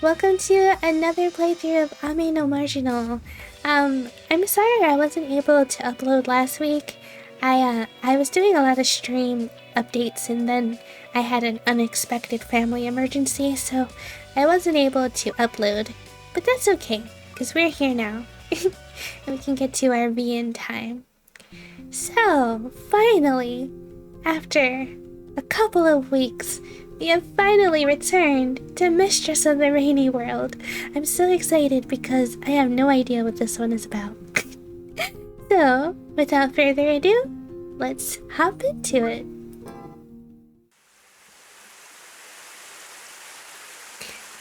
welcome to another playthrough of Marginal. I'm sorry I wasn't able to upload last week. I was doing a lot of stream updates and then I had an unexpected family emergency, so I wasn't able to upload. But that's okay, because we're here now. And we can get to our V in time. So, finally, after a couple of weeks, we have finally returned to Mistress of the Rainy World. I'm so excited because I have no idea what this one is about. So, without further ado, let's hop into it.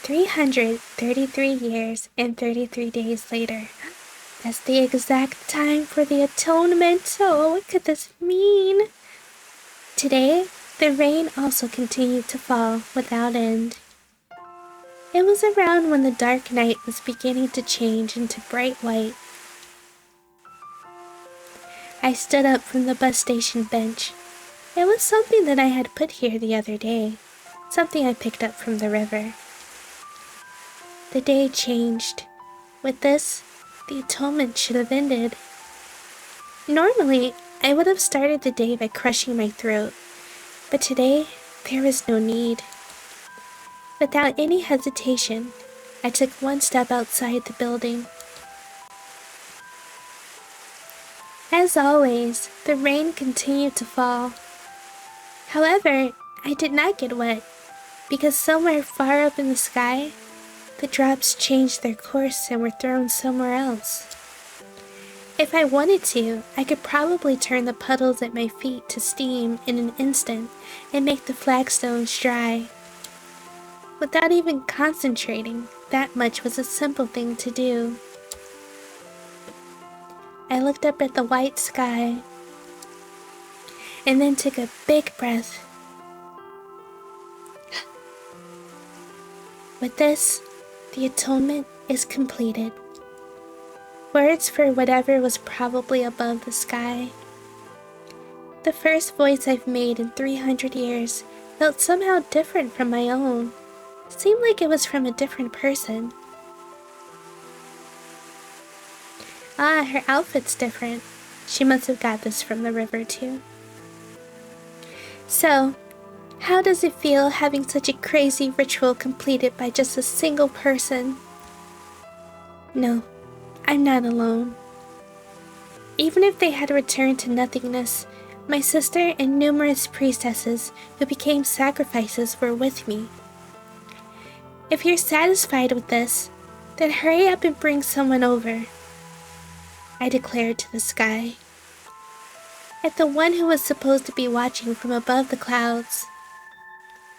"333 years and 33 days later. That's the exact time for the atonement. Oh, what could this mean? Today, the rain also continued to fall without end. It was around when the dark night was beginning to change into bright white. I stood up from the bus station bench. It was something that I had put here the other day, something I picked up from the river. The day changed. With this, the atonement should have ended. Normally, I would have started the day by crushing my throat, but today, there was no need. Without any hesitation, I took one step outside the building. As always, the rain continued to fall. However, I did not get wet, because somewhere far up in the sky, the drops changed their course and were thrown somewhere else. If I wanted to, I could probably turn the puddles at my feet to steam in an instant and make the flagstones dry. Without even concentrating, that much was a simple thing to do. I looked up at the white sky and then took a big breath. With this, the atonement is completed. Words for whatever was probably above the sky. The first voice I've made in 300 years felt somehow different from my own. Seemed like it was from a different person. Ah, her outfit's different. She must have got this from the river too. So, how does it feel having such a crazy ritual completed by just a single person? No, I'm not alone. Even if they had returned to nothingness, my sister and numerous priestesses who became sacrifices were with me. If you're satisfied with this, then hurry up and bring someone over, I declared to the sky. At the one who was supposed to be watching from above the clouds.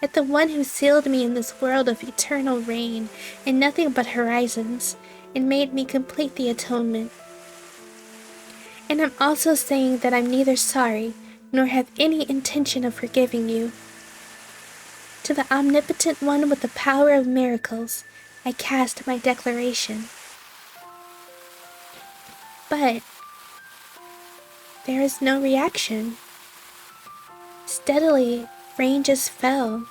At the one who sealed me in this world of eternal rain and nothing but horizons, and made me complete the atonement. And I'm also saying that I'm neither sorry nor have any intention of forgiving you. To the omnipotent one with the power of miracles, I cast my declaration. But there is no reaction. Steadily, rain just fell.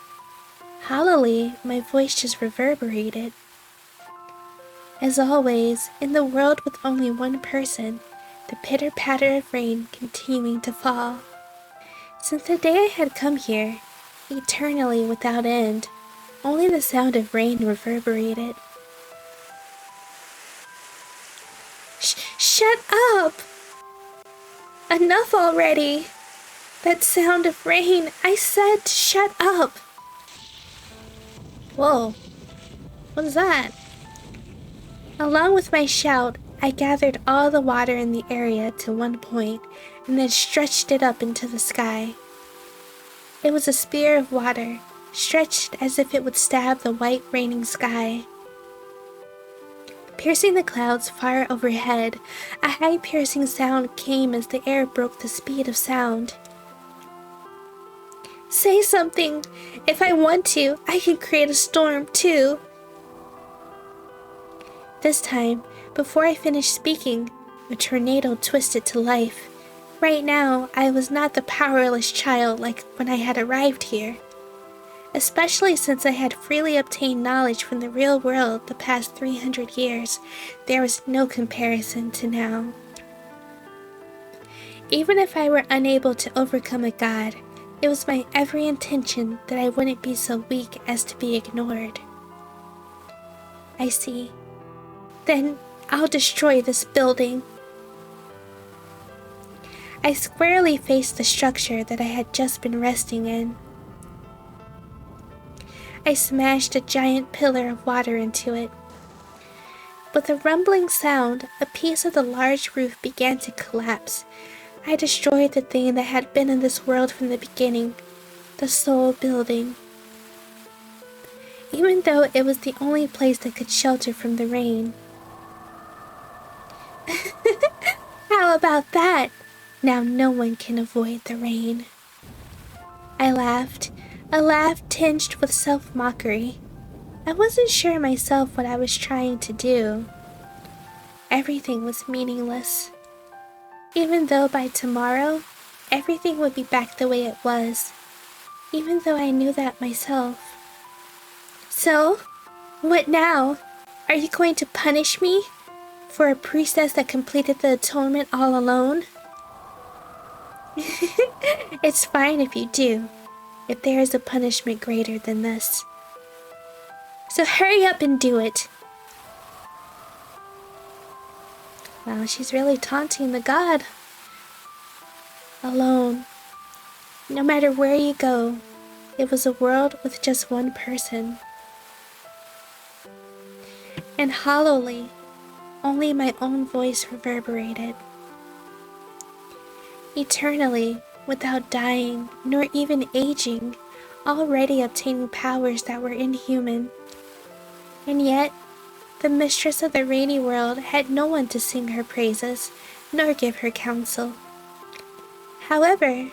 Hollowly, my voice just reverberated. As always, in the world with only one person, the pitter-patter of rain continuing to fall. Since the day I had come here, eternally without end, only the sound of rain reverberated. Shut up! Enough already! That sound of rain, I said to shut up! Whoa, what is that? Along with my shout, I gathered all the water in the area to one point and then stretched it up into the sky. It was a spear of water, stretched as if it would stab the white raining sky. Piercing the clouds far overhead, a high piercing sound came as the air broke the speed of sound. Say something! If I want to, I can create a storm too! This time, before I finished speaking, a tornado twisted to life. Right now, I was not the powerless child like when I had arrived here. Especially since I had freely obtained knowledge from the real world the past 300 years, there was no comparison to now. Even if I were unable to overcome a god, it was my every intention that I wouldn't be so weak as to be ignored. I see. Then I'll destroy this building. I squarely faced the structure that I had just been resting in. I smashed a giant pillar of water into it. With a rumbling sound, a piece of the large roof began to collapse. I destroyed the thing that had been in this world from the beginning, the soul building. Even though it was the only place that could shelter from the rain. How about that? Now no one can avoid the rain. I laughed, a laugh tinged with self-mockery. I wasn't sure myself what I was trying to do. Everything was meaningless. Even though by tomorrow, everything would be back the way it was. Even though I knew that myself. So, what now? Are you going to punish me? For a priestess that completed the atonement all alone? It's fine if you do, if there is a punishment greater than this. So hurry up and do it. Wow, she's really taunting the god. Alone. No matter where you go, it was a world with just one person. And hollowly, only my own voice reverberated. Eternally, without dying, nor even aging, already obtaining powers that were inhuman. And yet, the mistress of the rainy world had no one to sing her praises, nor give her counsel. However,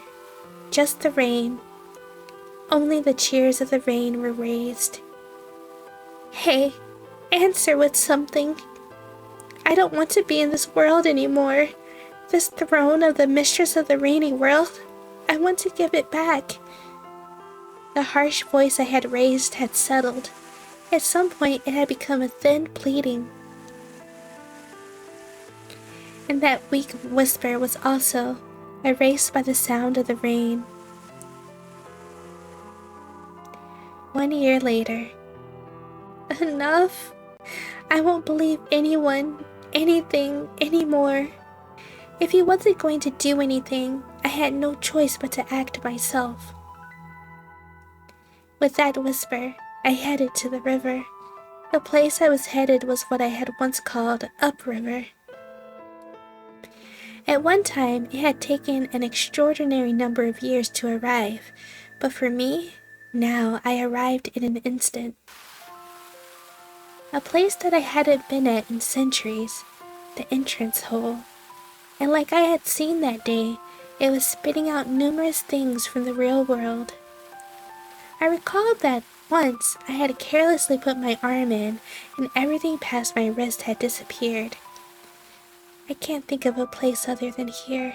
just the rain. Only the cheers of the rain were raised. Hey, answer with something. I don't want to be in this world anymore. This throne of the mistress of the rainy world. I want to give it back. The harsh voice I had raised had settled. At some point it had become a thin pleading. And that weak whisper was also erased by the sound of the rain. 1 year later. Enough. I won't believe anyone, anything, anymore. If he wasn't going to do anything, I had no choice but to act myself. With that whisper, I headed to the river. The place I was headed was what I had once called upriver. At one time, it had taken an extraordinary number of years to arrive, but for me, now I arrived in an instant. A place that I hadn't been at in centuries, the entrance hole. And like I had seen that day, it was spitting out numerous things from the real world. I recalled that once I had carelessly put my arm in, and everything past my wrist had disappeared. I can't think of a place other than here.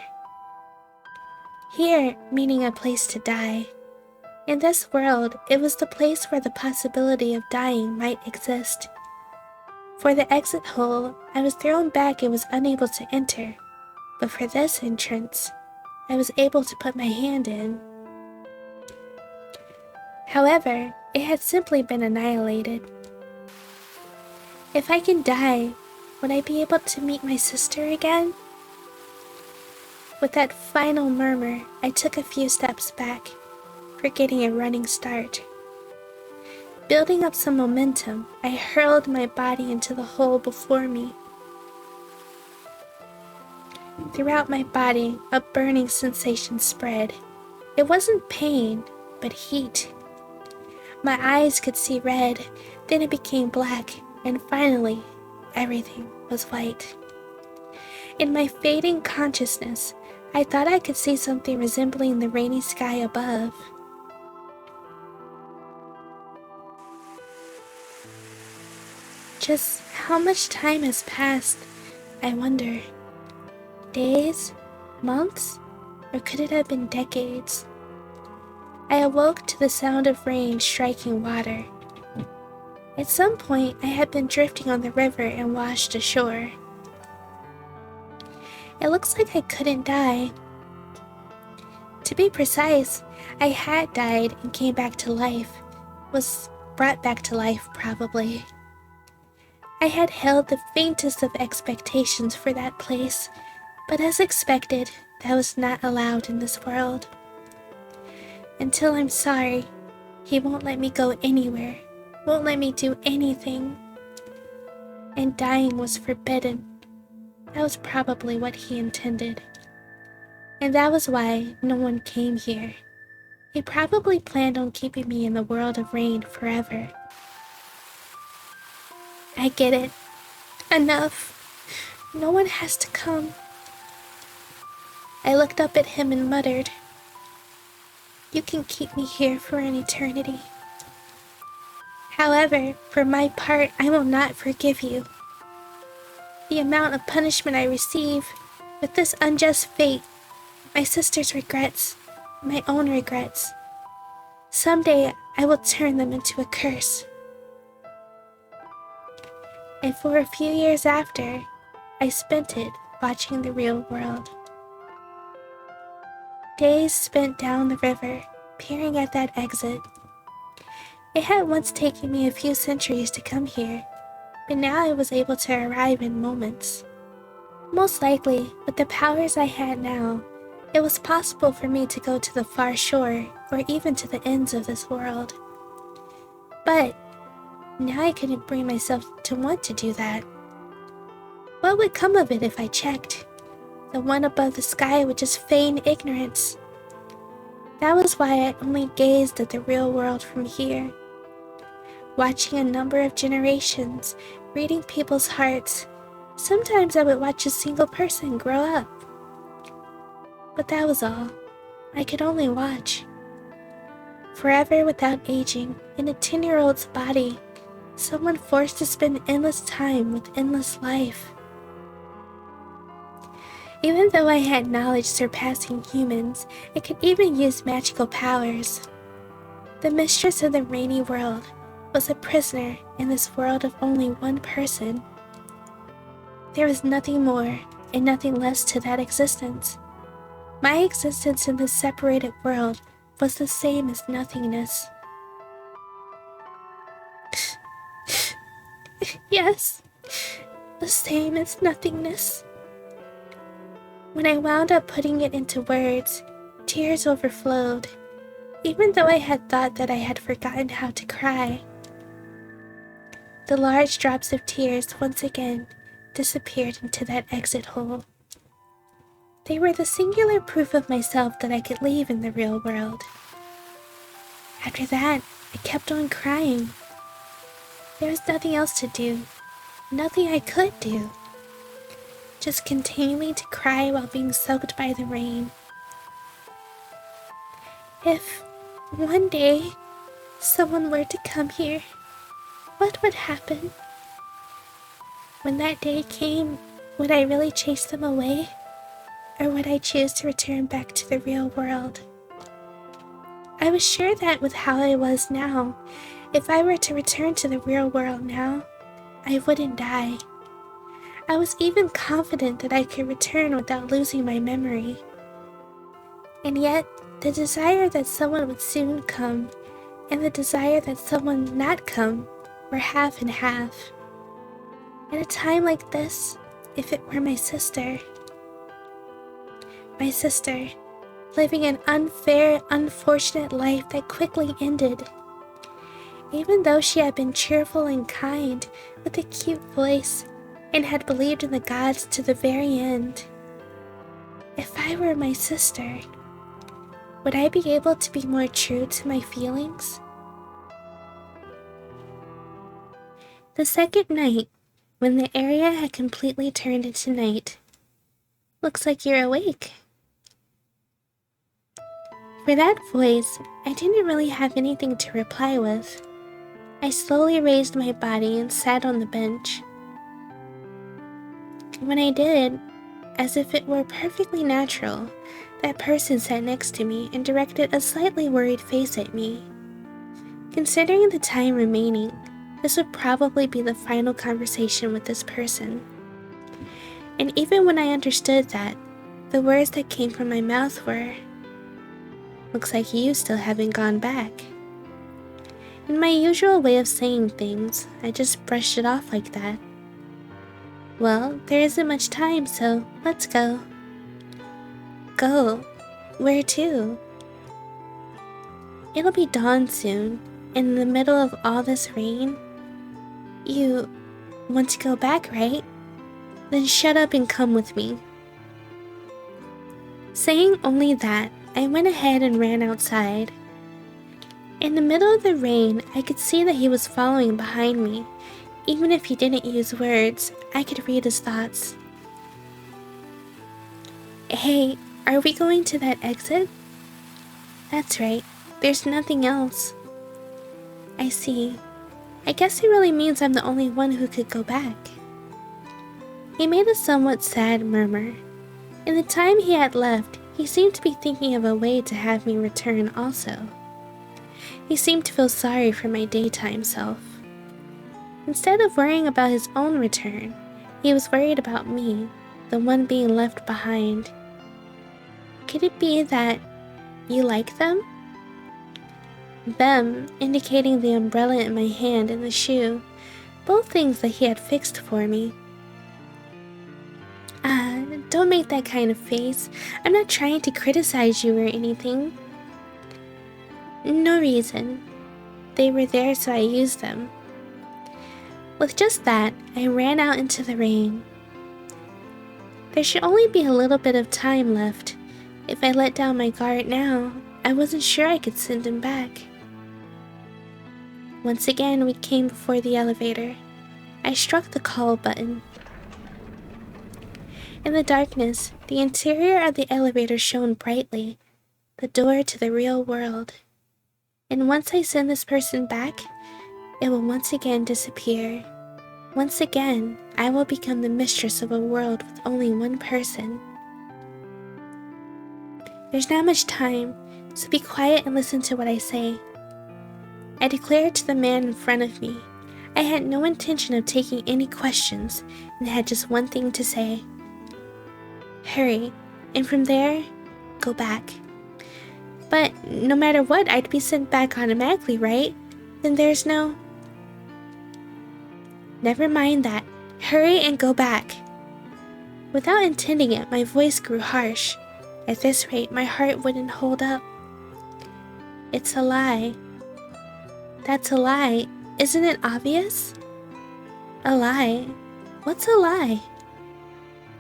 Here, meaning a place to die. In this world, it was the place where the possibility of dying might exist. For the exit hole, I was thrown back and was unable to enter. But for this entrance, I was able to put my hand in. However, it had simply been annihilated. If I can die, would I be able to meet my sister again? With that final murmur, I took a few steps back, forgetting a running start. Building up some momentum, I hurled my body into the hole before me. Throughout my body, a burning sensation spread. It wasn't pain, but heat. My eyes could see red, then it became black, and finally, everything was white. In my fading consciousness, I thought I could see something resembling the rainy sky above. Just how much time has passed, I wonder. Days? Months? Or could it have been decades? I awoke to the sound of rain striking water. At some point, I had been drifting on the river and washed ashore. It looks like I couldn't die. To be precise, I had died and came back to life. Was brought back to life, probably. I had held the faintest of expectations for that place, but as expected, that was not allowed in this world. Until I'm sorry, he won't let me go anywhere, won't let me do anything. And dying was forbidden. That was probably what he intended. And that was why no one came here. He probably planned on keeping me in the world of rain forever. I get it. Enough. No one has to come. I looked up at him and muttered, "You can keep me here for an eternity. However, for my part, I will not forgive you. The amount of punishment I receive, with this unjust fate, my sister's regrets, my own regrets. Someday I will turn them into a curse." And for a few years after, I spent it watching the real world. Days spent down the river, peering at that exit. It had once taken me a few centuries to come here, but now I was able to arrive in moments. Most likely, with the powers I had now, it was possible for me to go to the far shore or even to the ends of this world. But now I couldn't bring myself to want to do that. What would come of it if I checked? The one above the sky would just feign ignorance. That was why I only gazed at the real world from here. Watching a number of generations, reading people's hearts. Sometimes I would watch a single person grow up. But that was all. I could only watch. Forever without aging, in a 10-year-old's body, someone forced to spend endless time with endless life. Even though I had knowledge surpassing humans, I could even use magical powers. The mistress of the rainy world was a prisoner in this world of only one person. There was nothing more and nothing less to that existence. My existence in this separated world was the same as nothingness. Yes, the same as nothingness. When I wound up putting it into words, tears overflowed, even though I had thought that I had forgotten how to cry. The large drops of tears once again disappeared into that exit hole. They were the singular proof of myself that I could leave in the real world. After that, I kept on crying. There was nothing else to do, nothing I could do. Just continuing to cry while being soaked by the rain. If one day someone were to come here, what would happen? When that day came, would I really chase them away? Or would I choose to return back to the real world? I was sure that with how I was now, if I were to return to the real world now, I wouldn't die. I was even confident that I could return without losing my memory. And yet, the desire that someone would soon come, and the desire that someone not come, were half and half. At a time like this, if it were my sister, living an unfair, unfortunate life that quickly ended. Even though she had been cheerful and kind, with a cute voice, and had believed in the gods to the very end. If I were my sister, would I be able to be more true to my feelings? The second night, when the area had completely turned into night. Looks like you're awake. For that voice, I didn't really have anything to reply with. I slowly raised my body and sat on the bench. When I did, as if it were perfectly natural, That person sat next to me and directed a slightly worried face at me. Considering the time remaining, this would probably be the final conversation with this person. And even when I understood that, the words that came from my mouth were, "Looks like you still haven't gone back." In my usual way of saying things, I just brushed it off like that. "Well, there isn't much time, so let's go." "Go? Where to?" "It'll be dawn soon, and in the middle of all this rain. You want to go back, right? Then shut up and come with me." Saying only that, I went ahead and ran outside. In the middle of the rain, I could see that he was following behind me. Even if he didn't use words, I could read his thoughts. "Hey, are we going to that exit?" "That's right. There's nothing else." "I see. I guess it really means I'm the only one who could go back." He made a somewhat sad murmur. In the time he had left, he seemed to be thinking of a way to have me return also. He seemed to feel sorry for my daytime self. Instead of worrying about his own return, he was worried about me, the one being left behind. Could it be that you like them? Them, indicating the umbrella in my hand and the shoe, both things that he had fixed for me. Don't make that kind of face. I'm not trying to criticize you or anything." "No reason. They were there, so I used them." With just that, I ran out into the rain. There should only be a little bit of time left. If I let down my guard now, I wasn't sure I could send him back. Once again, we came before the elevator. I struck the call button. In the darkness, the interior of the elevator shone brightly, the door to the real world. And once I send this person back, it will once again disappear. Once again, I will become the mistress of a world with only one person. There's not much time, so be quiet and listen to what I say. I declared to the man in front of me. I had no intention of taking any questions and had just one thing to say. Hurry, and from there, go back. But no matter what, I'd be sent back automatically, right? Then there's no... Never mind that. Hurry and go back. Without intending it, my voice grew harsh. At this rate, my heart wouldn't hold up. It's a lie. That's a lie. Isn't it obvious? A lie? What's a lie?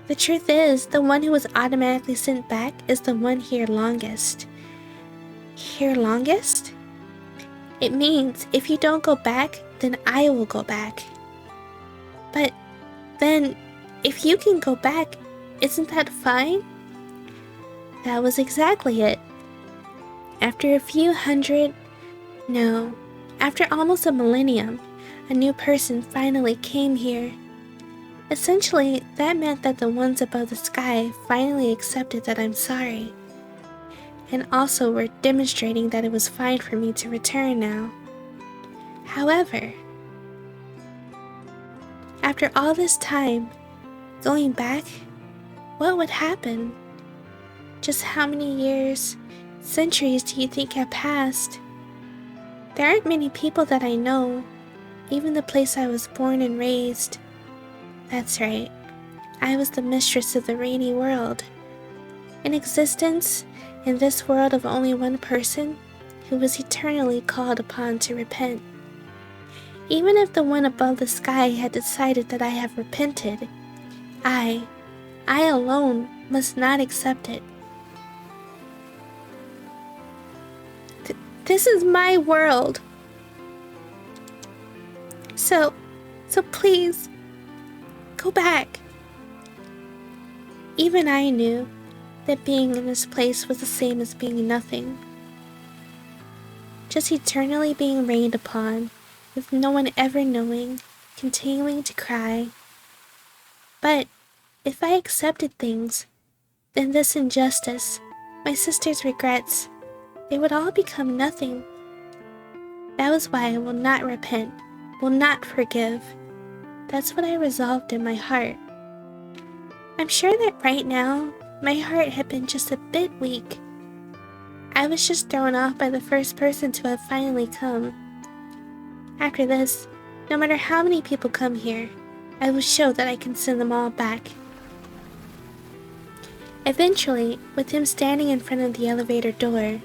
The truth is, the one who was automatically sent back is the one here longest. Here longest? It means if you don't go back, then I will go back. But then, if you can go back, isn't that fine? That was exactly it. After a few hundred... No, after almost a millennium, a new person finally came here. Essentially, that meant that the ones above the sky finally accepted that I'm sorry, and also were demonstrating that it was fine for me to return now. However, after all this time, going back, what would happen? Just how many years, centuries do you think have passed? There aren't many people that I know, even the place I was born and raised. That's right, I was the mistress of the rainy world. In existence, in this world of only one person, who was eternally called upon to repent. Even if the one above the sky had decided that I have repented, I alone must not accept it. This is my world. So please, go back. Even I knew that being in this place was the same as being nothing. Just eternally being rained upon, with no one ever knowing, continuing to cry. But if I accepted things, then this injustice, my sister's regrets, they would all become nothing. That was why I will not repent, will not forgive. That's what I resolved in my heart. I'm sure that right now, my heart had been just a bit weak. I was just thrown off by the first person to have finally come. After this, no matter how many people come here, I will show that I can send them all back. Eventually, with him standing in front of the elevator door,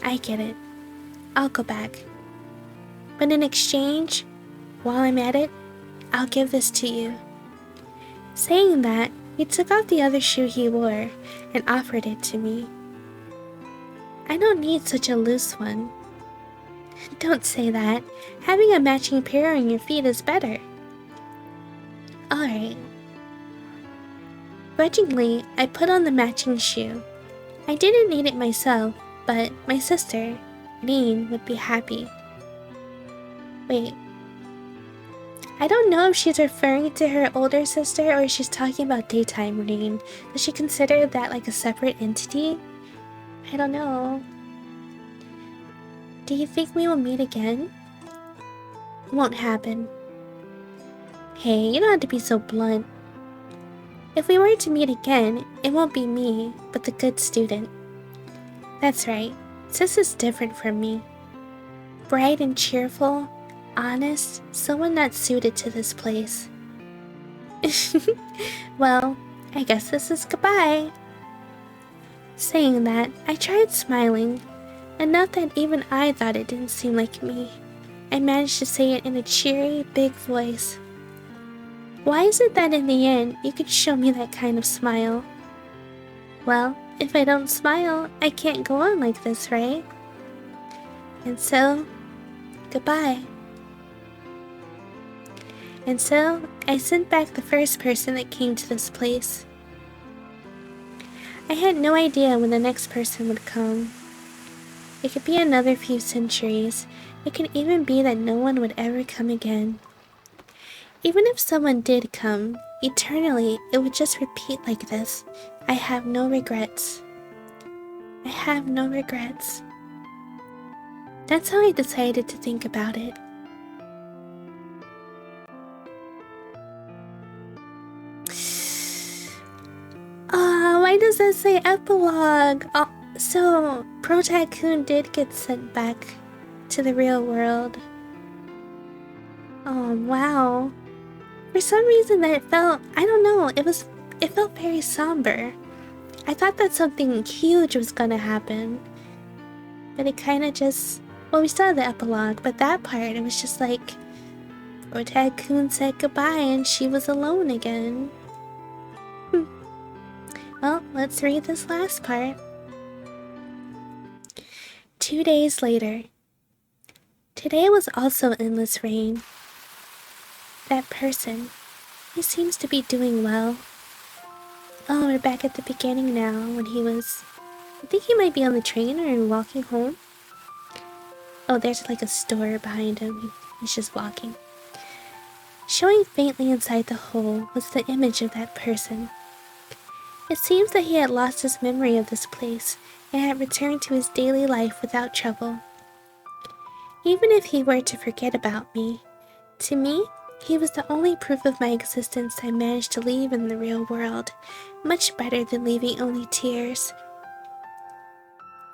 I get it. I'll go back. But in exchange, while I'm at it, I'll give this to you. Saying that, he took off the other shoe he wore and offered it to me. I don't need such a loose one. Don't say that. Having a matching pair on your feet is better. Alright. Grudgingly, I put on the matching shoe. I didn't need it myself, but my sister, Neen, would be happy. Wait. I don't know if she's referring to her older sister or if she's talking about daytime Neen. Does she consider that like a separate entity? I don't know. Do you think we will meet again? Won't happen. Hey, you don't have to be so blunt. If we were to meet again, it won't be me, but the good student. That's right, Sis is different from me. Bright and cheerful, honest, someone not suited to this place. Well, I guess this is goodbye. Saying that, I tried smiling. Enough that even I thought it didn't seem like me. I managed to say it in a cheery, big voice. Why is it that in the end, you could show me that kind of smile? Well, if I don't smile, I can't go on like this, right? And so, goodbye. And so, I sent back the first person that came to this place. I had no idea when the next person would come. It could be another few centuries. It could even be that no one would ever come again. Even if someone did come, eternally it would just repeat like this. I have no regrets. I have no regrets. That's how I decided to think about it. Why does that say epilogue? Oh, so Protagonist did get sent back to the real world. Oh wow. For some reason that it felt, I don't know, it felt very somber. I thought that something huge was gonna happen. But it kinda just, well, we still had the epilogue, but that part, it was just like Protagonist said goodbye and she was alone again. Well, let's read this last part. 2 days later. Today was also endless rain. That person, he seems to be doing well. Oh, we're back at the beginning now when he was... I think he might be on the train or walking home. Oh, there's like a store behind him. He's just walking. Showing faintly inside the hole was the image of that person. It seems that he had lost his memory of this place and had returned to his daily life without trouble. Even if he were to forget about me, to me, he was the only proof of my existence I managed to leave in the real world, much better than leaving only tears.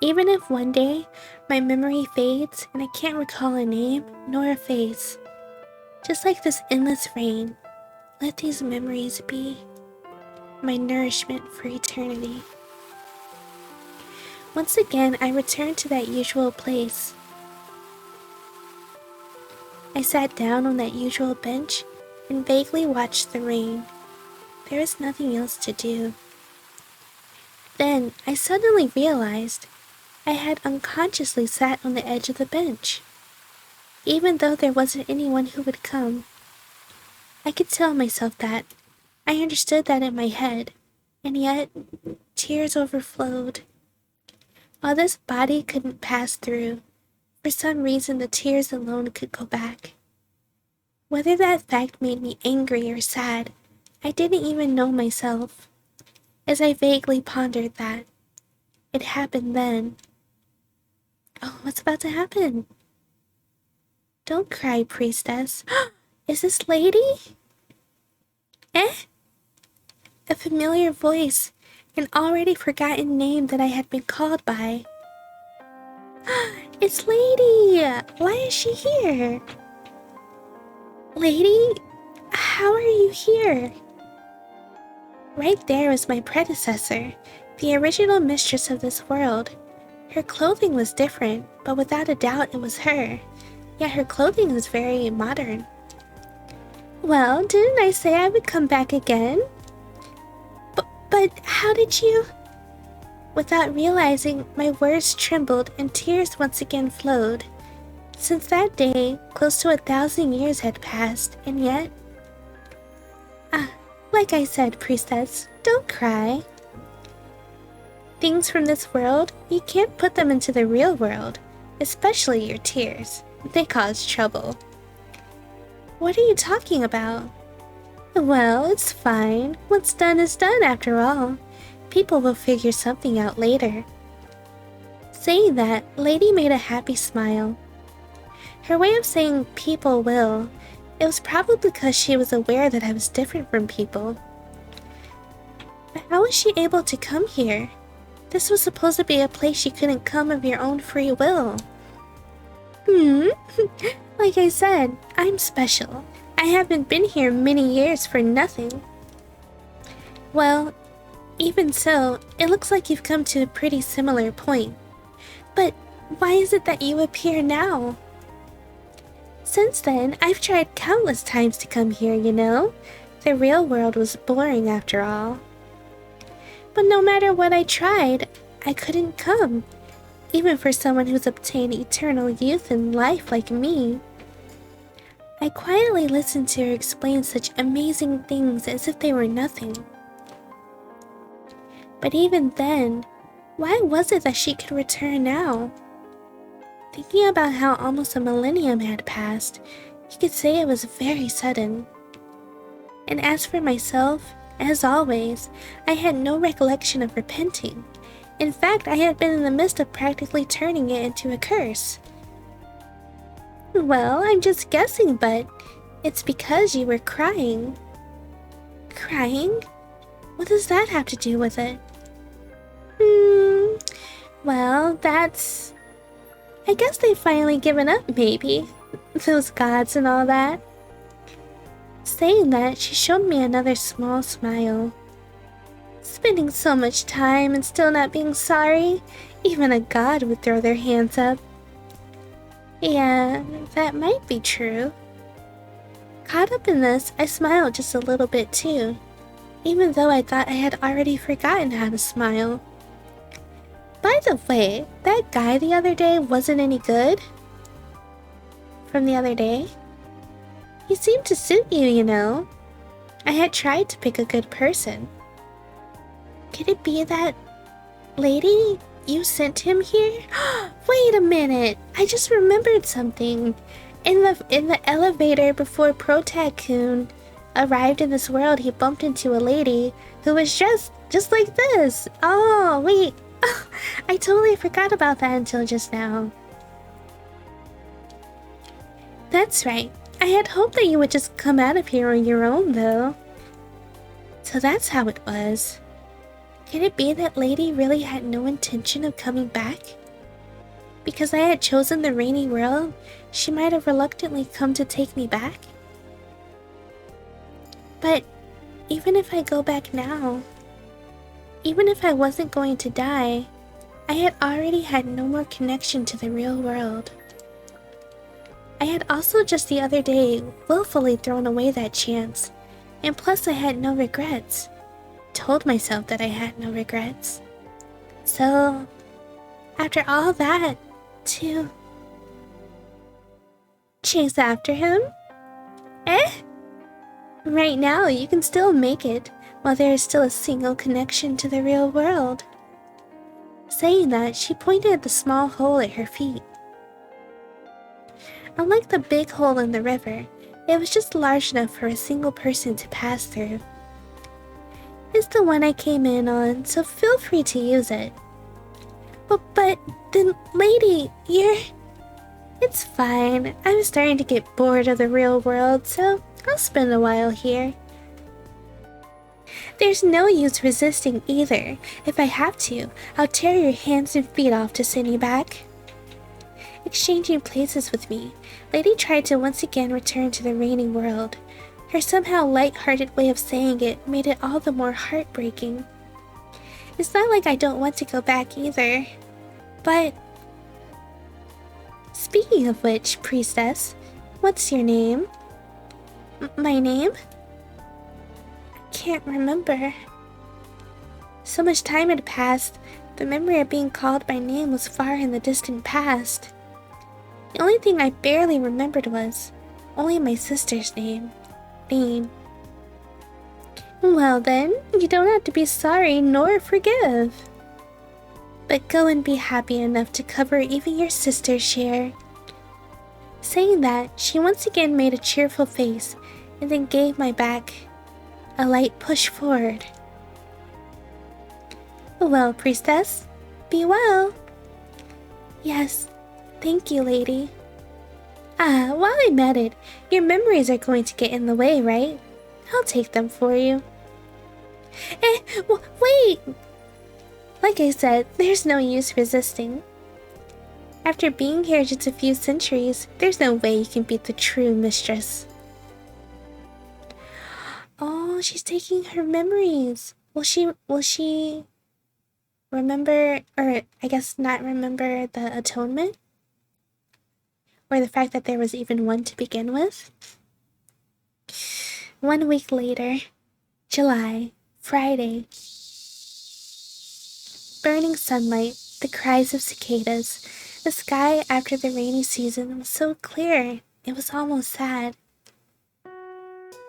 Even if one day my memory fades and I can't recall a name nor a face, just like this endless rain, let these memories be my nourishment for eternity. Once again, I returned to that usual place. I sat down on that usual bench and vaguely watched the rain. There was nothing else to do. Then I suddenly realized I had unconsciously sat on the edge of the bench. Even though there wasn't anyone who would come, I could tell myself that. I understood that in my head, and yet tears overflowed. While this body couldn't pass through, for some reason the tears alone could go back. Whether that fact made me angry or sad, I didn't even know myself. As I vaguely pondered that, It happened then. Oh, what's about to happen? Don't cry, priestess. Is this lady? Eh? A familiar voice, an already forgotten name that I had been called by. It's Lady! Why is she here? Lady? How are you here? Right there was my predecessor, the original mistress of this world. Her clothing was different, but without a doubt it was her. Yet her clothing was very modern. Well, didn't I say I would come back again? But how did you... Without realizing, my words trembled and tears once again flowed. Since that day, close to 1,000 years had passed, and yet... like I said, priestess, don't cry. Things from this world, you can't put them into the real world, especially your tears. They cause trouble. What are you talking about? Well, it's fine. What's done is done after all. People will figure something out later. Saying that, Lady made a happy smile. Her way of saying people will, it was probably because she was aware that I was different from people. But how was she able to come here? This was supposed to be a place you couldn't come of your own free will. Like I said, I'm special. I haven't been here many years for nothing. Well, even so, it looks like you've come to a pretty similar point. But why is it that you appear now? Since then, I've tried countless times to come here, you know? The real world was boring after all. But no matter what I tried, I couldn't come. Even for someone who's obtained eternal youth and life like me. I quietly listened to her explain such amazing things as if they were nothing. But even then, why was it that she could return now? Thinking about how almost a millennium had passed, you could say it was very sudden. And as for myself, as always, I had no recollection of repenting. In fact, I had been in the midst of practically turning it into a curse. Well, I'm just guessing, but it's because you were crying. Crying? What does that have to do with it? Well, that's... I guess they've finally given up, maybe. Those gods and all that. Saying that, she showed me another small smile. Spending so much time and still not being sorry, even a god would throw their hands up. Yeah, that might be true. Caught up in this, I smiled just a little bit too, even though I thought I had already forgotten how to smile. By the way, that guy the other day wasn't any good? From the other day? He seemed to suit you, you know. I had tried to pick a good person. Could it be that lady you sent him here? Wait a minute, I just remembered something. In the elevator before Protagonist arrived in this world, he bumped into a lady who was just like this. Oh, wait. I totally forgot about that until just now. That's right. I had hoped that you would just come out of here on your own, though. So that's how it was. Can it be that lady really had no intention of coming back? Because I had chosen the rainy world, she might have reluctantly come to take me back. But even if I go back now, even if I wasn't going to die, I had already had no more connection to the real world. I had also just the other day willfully thrown away that chance, and plus I had no regrets. Told myself that I had no regrets. So, after all that, to chase after him? Eh? Right now, you can still make it, while there is still a single connection to the real world. Saying that, she pointed at the small hole at her feet. Unlike the big hole in the river, it was just large enough for a single person to pass through. It's the one I came in on, so feel free to use it. But then, lady, you're... It's fine. I'm starting to get bored of the real world, so I'll spend a while here. There's no use resisting either. If I have to, I'll tear your hands and feet off to send you back. Exchanging places with me, Lady tried to once again return to the reigning world. Her somehow light-hearted way of saying it made it all the more heartbreaking. It's not like I don't want to go back either, but... Speaking of which, priestess, what's your name? My name? I can't remember. So much time had passed, the memory of being called by name was far in the distant past. The only thing I barely remembered was only my sister's name, Dean. Well then, you don't have to be sorry nor forgive. But go and be happy enough to cover even your sister's share. Saying that, she once again made a cheerful face and then gave my back a light push forward. Well, priestess, be well. Yes, thank you, lady. While I'm at it, your memories are going to get in the way, right? I'll take them for you. Wait! Like I said, there's no use resisting. After being here just a few centuries, there's no way you can beat the true mistress. Oh, she's taking her memories. Will she remember, or I guess not remember, the atonement? Or the fact that there was even one to begin with? 1 week later, July, Friday. Burning sunlight, the cries of cicadas, the sky after the rainy season was so clear, it was almost sad.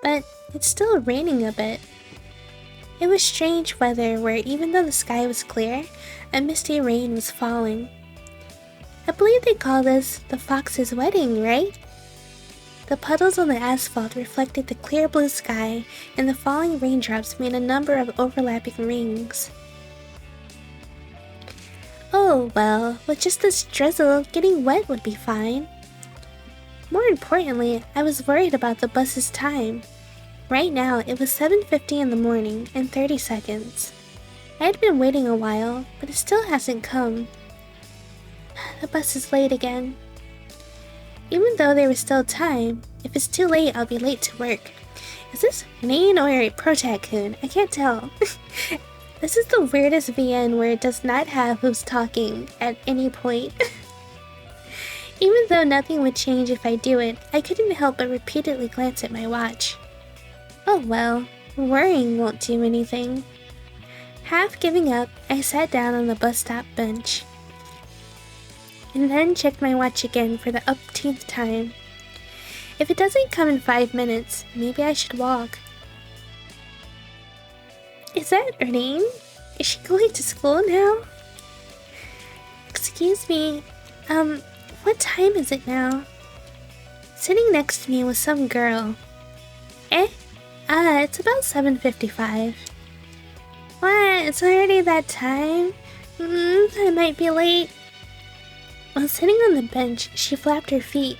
But it's still raining a bit. It was strange weather where even though the sky was clear, a misty rain was falling. I believe they call this the fox's wedding, right? The puddles on the asphalt reflected the clear blue sky, and the falling raindrops made a number of overlapping rings. Oh well, with just this drizzle, getting wet would be fine. More importantly, I was worried about the bus's time. Right now, it was 7:50 in the morning and 30 seconds. I had been waiting a while, but it still hasn't come. The bus is late again. Even though there was still time, if it's too late, I'll be late to work. Is this main or a protagonist? I can't tell. This is the weirdest VN where it does not have who's talking at any point. Even though nothing would change if I do it, I couldn't help but repeatedly glance at my watch. Oh well, worrying won't do anything. Half giving up, I sat down on the bus stop bench. And then checked my watch again for the umpteenth time. If it doesn't come in 5 minutes, maybe I should walk. Is that Ernene? Is she going to school now? Excuse me, what time is it now? Sitting next to me was some girl. It's about 7:55. What? It's already that time? I might be late. While sitting on the bench, she flapped her feet.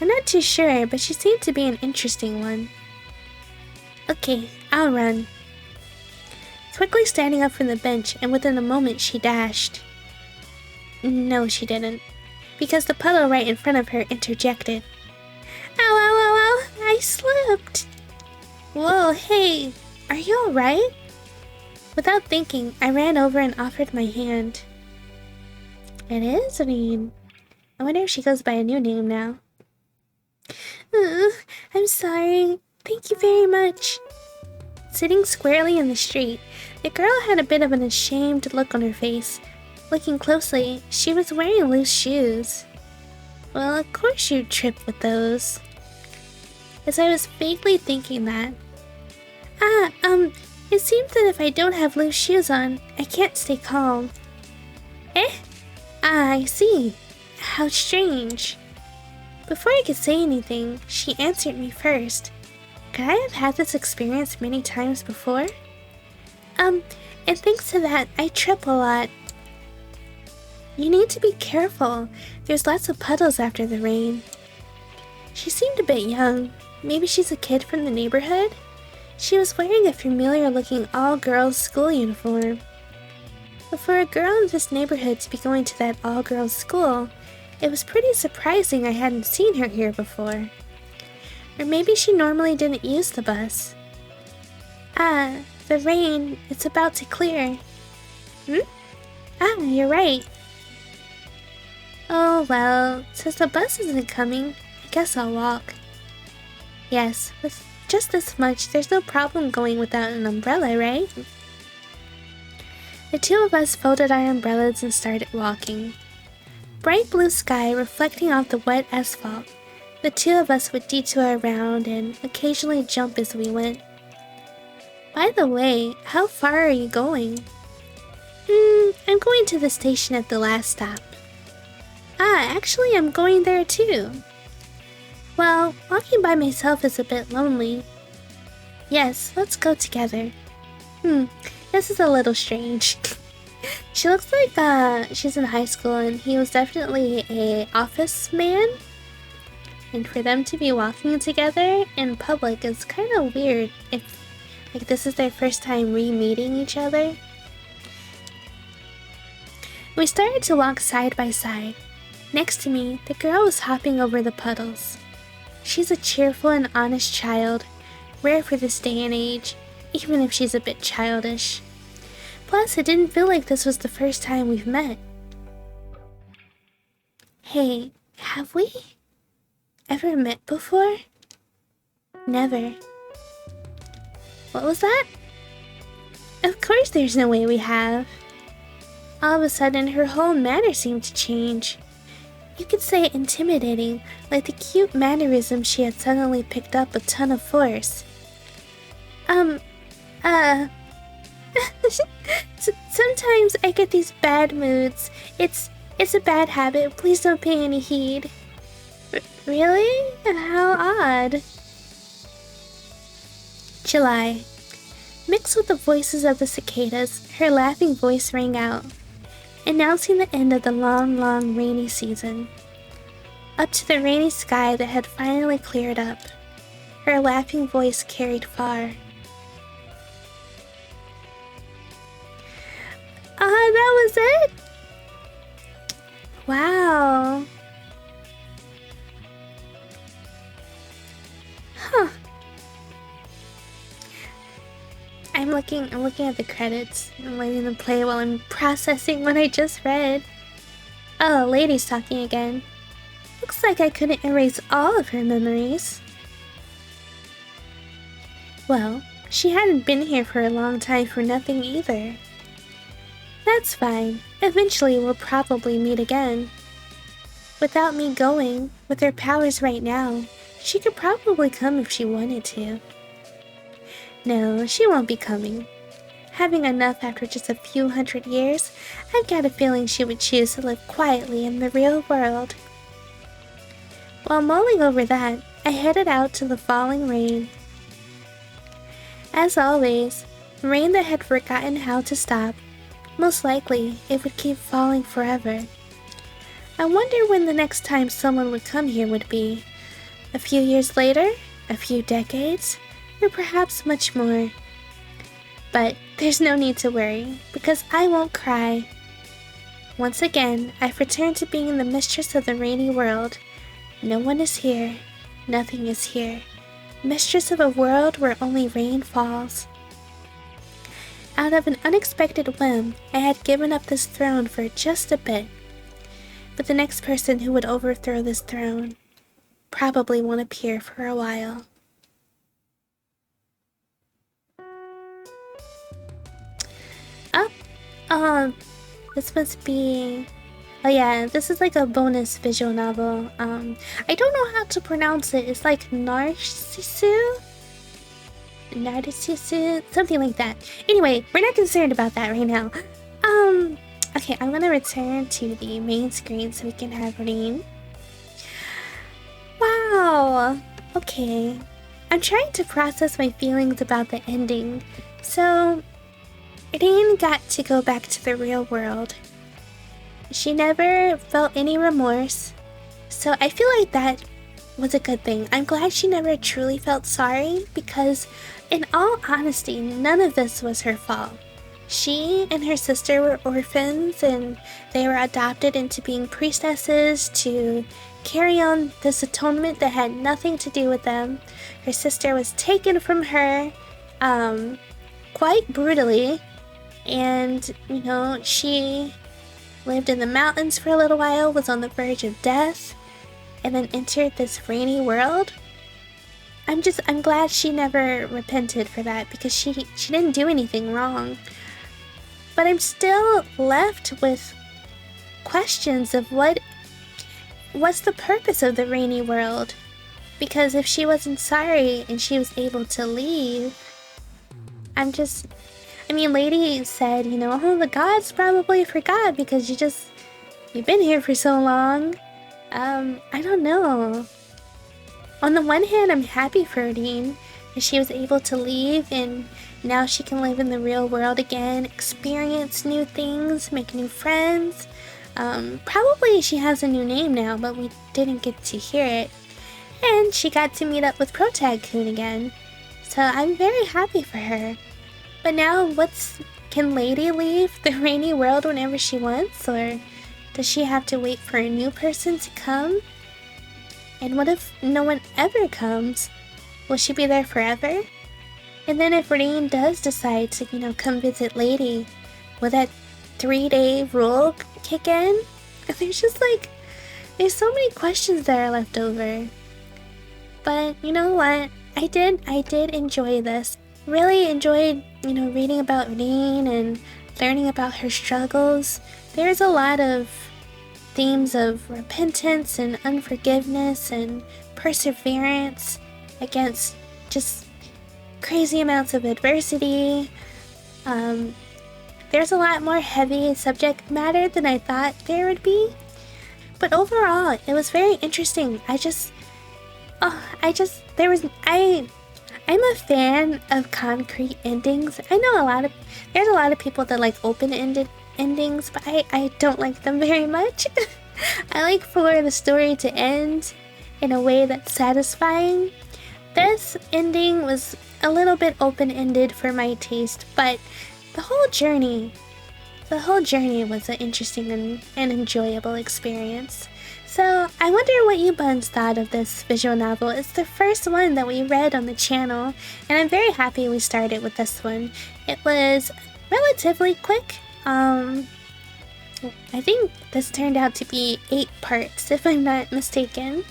I'm not too sure, but she seemed to be an interesting one. Okay, I'll run. Quickly standing up from the bench, and within a moment she dashed. No, she didn't, because the puddle right in front of her interjected. Ow, ow, ow, ow, I slipped. Whoa, hey, are you alright? Without thinking, I ran over and offered my hand. It is Ernene. I wonder if she goes by a new name now. I'm sorry. Thank you very much. Sitting squarely in the street, the girl had a bit of an ashamed look on her face. Looking closely, she was wearing loose shoes. Well, of course you'd trip with those. As I was vaguely thinking that. It seems that if I don't have loose shoes on, I can't stay calm. I see. How strange. Before I could say anything, she answered me first. Could I have had this experience many times before? And thanks to that, I trip a lot. You need to be careful. There's lots of puddles after the rain. She seemed a bit young. Maybe she's a kid from the neighborhood? She was wearing a familiar-looking all-girls school uniform. But for a girl in this neighborhood to be going to that all-girls school, it was pretty surprising I hadn't seen her here before. Or maybe she normally didn't use the bus. Ah, the rain, it's about to clear. Ah, you're right. Oh well, since the bus isn't coming, I guess I'll walk. Yes, with just this much, there's no problem going without an umbrella, right? The two of us folded our umbrellas and started walking. Bright blue sky reflecting off the wet asphalt. The two of us would detour around and occasionally jump as we went. By the way, how far are you going? I'm going to the station at the last stop. Ah, actually I'm going there too. Well, walking by myself is a bit lonely. Yes, let's go together. This is a little strange. She looks like she's in high school and he was definitely a office man. And for them to be walking together in public is kind of weird if like this is their first time re-meeting each other. We started to walk side by side. Next to me, the girl was hopping over the puddles. She's a cheerful and honest child, rare for this day and age, even if she's a bit childish. Plus, it didn't feel like this was the first time we've met. Hey, have we ever met before? Never. What was that? Of course there's no way we have. All of a sudden, her whole manner seemed to change. You could say intimidating, like the cute mannerism she had suddenly picked up a ton of force. Sometimes I get these bad moods. It's a bad habit. Please don't pay any heed. Really? How odd. July. Mixed with the voices of the cicadas, her laughing voice rang out, announcing the end of the long, long rainy season. Up to the rainy sky that had finally cleared up, her laughing voice carried far. That was it? Wow. Huh. I'm looking at the credits and letting them play while I'm processing what I just read. Oh, lady's talking again. Looks like I couldn't erase all of her memories. Well, she hadn't been here for a long time for nothing either. That's fine. Eventually we'll probably meet again. Without me going, with her powers right now, she could probably come if she wanted to. No, she won't be coming. Having enough after just a few hundred years, I've got a feeling she would choose to live quietly in the real world. While mulling over that, I headed out to the falling rain. As always, rain that had forgotten how to stop. Most likely, it would keep falling forever. I wonder when the next time someone would come here would be. A few years later? A few decades? Or perhaps much more. But there's no need to worry, because I won't cry. Once again, I've returned to being the mistress of the rainy world. No one is here. Nothing is here. Mistress of a world where only rain falls. Out of an unexpected whim, I had given up this throne for just a bit. But the next person who would overthrow this throne probably won't appear for a while. This must be... Oh yeah, this is like a bonus visual novel. I don't know how to pronounce it. It's like Narcissu? Narcissu? Something like that. Anyway, we're not concerned about that right now. Okay, I'm gonna return to the main screen so we can have Rain. Wow! Okay. I'm trying to process my feelings about the ending. So, Rain got to go back to the real world. She never felt any remorse. So I feel like that was a good thing. I'm glad she never truly felt sorry because, in all honesty, none of this was her fault. She and her sister were orphans and they were adopted into being priestesses to carry on this atonement that had nothing to do with them. Her sister was taken from her quite brutally, and she lived in the mountains for a little while, was on the verge of death, and then entered this rainy world. I'm glad she never repented for that because she didn't do anything wrong. But I'm still left with questions of what's the purpose of the rainy world? Because if she wasn't sorry and she was able to leave, Lady said, oh, the gods probably forgot because you've been here for so long. I don't know. On the one hand, I'm happy for Erdine, and she was able to leave, and now she can live in the real world again, experience new things, make new friends. Probably she has a new name now, but we didn't get to hear it. And she got to meet up with Protagonist again. So I'm very happy for her. But now, can Lady leave the rainy world whenever she wants, or does she have to wait for a new person to come? And what if no one ever comes? Will she be there forever? And then if Erdine does decide to, come visit Lady, will that 3-day rule kick in? There's so many questions that are left over. But you know what? I did enjoy this. Really enjoyed, reading about Erdine and learning about her struggles. There's a lot of themes of repentance and unforgiveness and perseverance against just crazy amounts of adversity. There's a lot more heavy subject matter than I thought there would be. But overall, it was very interesting. I'm a fan of concrete endings. I know there's a lot of people that like open-ended endings, but I don't like them very much. I like for the story to end in a way that's satisfying. This ending was a little bit open-ended for my taste, but the whole journey was an interesting and enjoyable experience. So I wonder what you buns thought of this visual novel. It's the first one that we read on the channel, and I'm very happy we started with this one. It was relatively quick. I think this turned out to be 8 parts, if I'm not mistaken.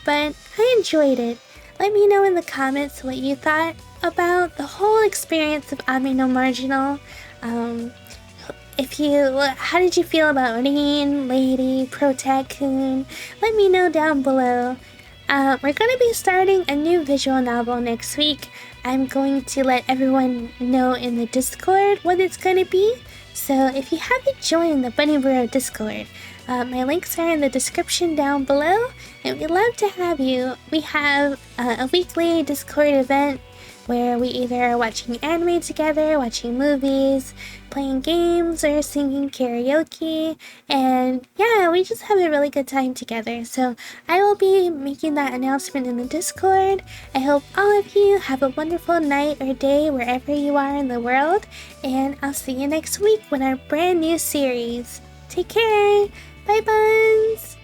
But I enjoyed it. Let me know in the comments what you thought about the whole experience of Amino Marginal. How did you feel about Erdine, Lady, Protagoon? Let me know down below. We're going to be starting a new visual novel next week. I'm going to let everyone know in the Discord what it's going to be. So if you haven't joined the Bunny Burrow Discord, my links are in the description down below, and we'd love to have you. We have a weekly Discord event where we either are watching anime together, watching movies, playing games, or singing karaoke, and yeah, we just have a really good time together. So I will be making that announcement in the Discord. I hope all of you have a wonderful night or day wherever you are in the world, and I'll see you next week with our brand new series. Take care! Bye, Buns!